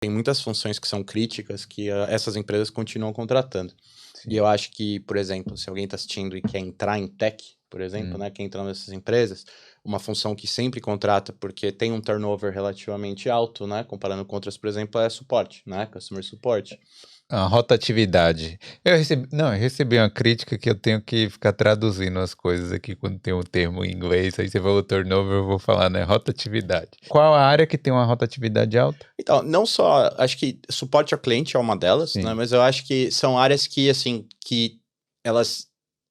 tem muitas funções que são críticas que essas empresas continuam contratando. Sim. E eu acho que, por exemplo, se alguém está assistindo e quer entrar em tech, por exemplo, né, quer entrar nessas empresas, uma função que sempre contrata, porque tem um turnover relativamente alto, né, comparando com outras, por exemplo, é suporte, né, customer support. A rotatividade. Eu recebi uma crítica que eu tenho que ficar traduzindo as coisas aqui quando tem um termo em inglês. Aí você falou turnover, eu vou falar, né? Rotatividade. Qual a área que tem uma rotatividade alta? Então, não só, acho que suporte ao cliente é uma delas, Sim. né? Mas eu acho que são áreas que, assim, que elas,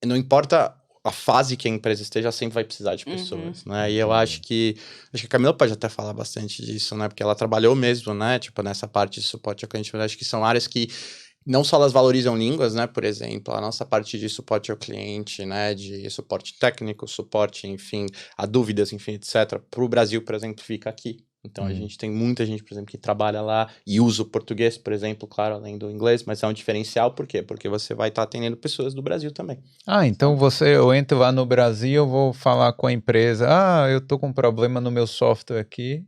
não importa a fase que a empresa esteja, sempre vai precisar de pessoas, né? E eu acho que a Camila pode até falar bastante disso, né? Porque ela trabalhou mesmo, né? Tipo, nessa parte de suporte ao cliente, mas acho que são áreas que não só elas valorizam línguas, né? Por exemplo, a nossa parte de suporte ao cliente, né? De suporte técnico, suporte, enfim, a dúvidas, enfim, etc. Para o Brasil, por exemplo, fica aqui. Então, a gente tem muita gente, por exemplo, que trabalha lá e usa o português, por exemplo, claro, além do inglês, mas é um diferencial, por quê? Porque você vai estar atendendo pessoas do Brasil também. Então eu entro lá no Brasil, eu vou falar com a empresa, eu tô com um problema no meu software aqui.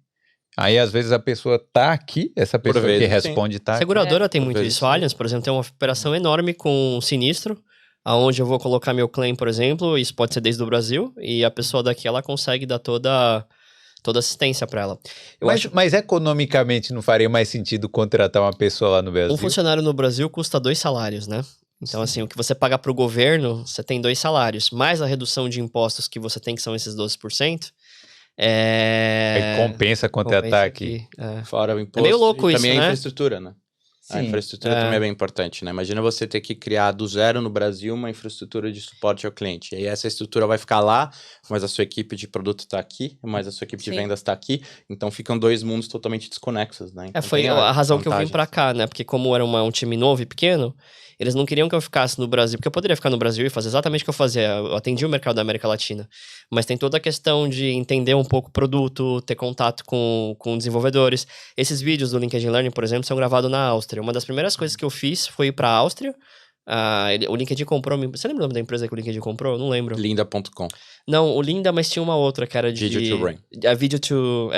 Aí, às vezes, a pessoa tá aqui, essa pessoa que responde tá aqui. Seguradora tem muito isso. A Allianz, por exemplo, tem uma operação enorme com um sinistro, aonde eu vou colocar meu claim, por exemplo, isso pode ser desde o Brasil, e a pessoa daqui, ela consegue dar toda assistência para ela. Mas economicamente não faria mais sentido contratar uma pessoa lá no Brasil? Um funcionário no Brasil custa 2 salários, né? Então, assim, o que você paga para o governo, você tem 2 salários, mais a redução de impostos que você tem, que são esses 12%, Aí compensa contratar aqui. Fora o imposto. É meio louco e isso, também né? a infraestrutura, né? Sim. A infraestrutura também é bem importante, né? Imagina você ter que criar do zero no Brasil uma infraestrutura de suporte ao cliente. E aí essa estrutura vai ficar lá, mas a sua equipe de produto está aqui, mas a sua equipe de vendas está aqui. Então ficam 2 mundos totalmente desconexos, né? Então, foi a razão que eu vim pra cá, né? Porque como era um time novo e pequeno, eles não queriam que eu ficasse no Brasil, porque eu poderia ficar no Brasil e fazer exatamente o que eu fazia. Eu atendia o mercado da América Latina. Mas tem toda a questão de entender um pouco o produto, ter contato com desenvolvedores. Esses vídeos do LinkedIn Learning, por exemplo, são gravados na Áustria. Uma das primeiras coisas que eu fiz foi ir pra Áustria. O LinkedIn comprou... Você lembra o nome da empresa que o LinkedIn comprou? Eu não lembro. Linda.com. Não, o Linda, mas tinha uma outra que era de... Video to Brain. A Video to...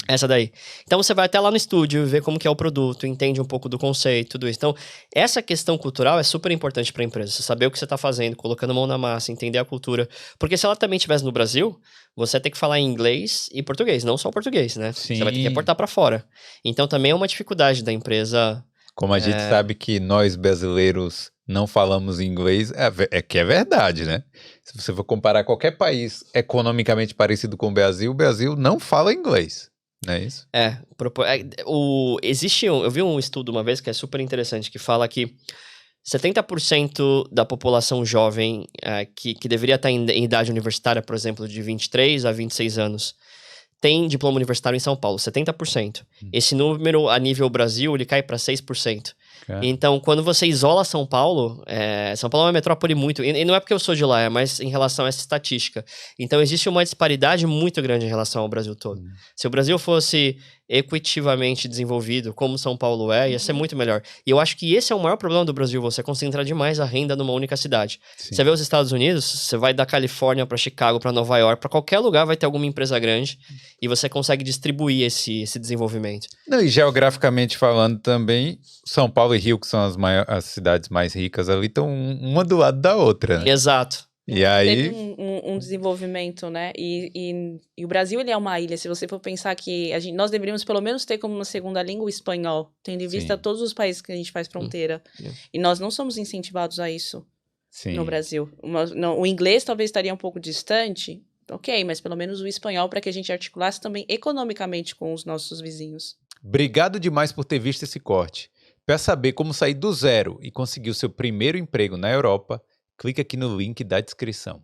Essa daí. Então você vai até lá no estúdio, ver como que é o produto, entende um pouco do conceito, tudo isso. Então, essa questão cultural é super importante para a empresa. Você saber o que você está fazendo, colocando mão na massa, entender a cultura. Porque se ela também estivesse no Brasil, você tem que falar em inglês e português, não só o português, né? Sim. Você vai ter que reportar para fora. Então também é uma dificuldade da empresa. Como a gente sabe que nós brasileiros não falamos inglês, é que é verdade, né? Se você for comparar qualquer país economicamente parecido com o Brasil não fala inglês. Não é isso? Eu vi um estudo uma vez que é super interessante, que fala que 70% da população jovem que deveria estar em idade universitária, por exemplo, de 23 a 26 anos, tem diploma universitário em São Paulo, 70%. Esse número, a nível Brasil, ele cai para 6%. Então, quando você isola São Paulo é uma metrópole muito... E não é porque eu sou de lá, é mais em relação a essa estatística. Então, existe uma disparidade muito grande em relação ao Brasil todo. Se o Brasil fosse equitivamente desenvolvido, como São Paulo ia ser muito melhor. E eu acho que esse é o maior problema do Brasil, você concentrar demais a renda numa única cidade. Sim. Você vê os Estados Unidos, você vai da Califórnia para Chicago, para Nova York, para qualquer lugar vai ter alguma empresa grande e você consegue distribuir esse desenvolvimento. E geograficamente falando também, São Paulo e Rio, que são as cidades mais ricas ali, estão uma do lado da outra. Né? Exato. E aí... Teve um desenvolvimento, né? E o Brasil, ele é uma ilha. Se você for pensar que nós deveríamos pelo menos ter como uma segunda língua o espanhol, tendo em vista todos os países que a gente faz fronteira. E nós não somos incentivados a isso no Brasil. O inglês talvez estaria um pouco distante, ok, mas pelo menos o espanhol para que a gente articulasse também economicamente com os nossos vizinhos. Obrigado demais por ter visto esse corte. Para saber como sair do zero e conseguir o seu primeiro emprego na Europa, clique aqui no link da descrição.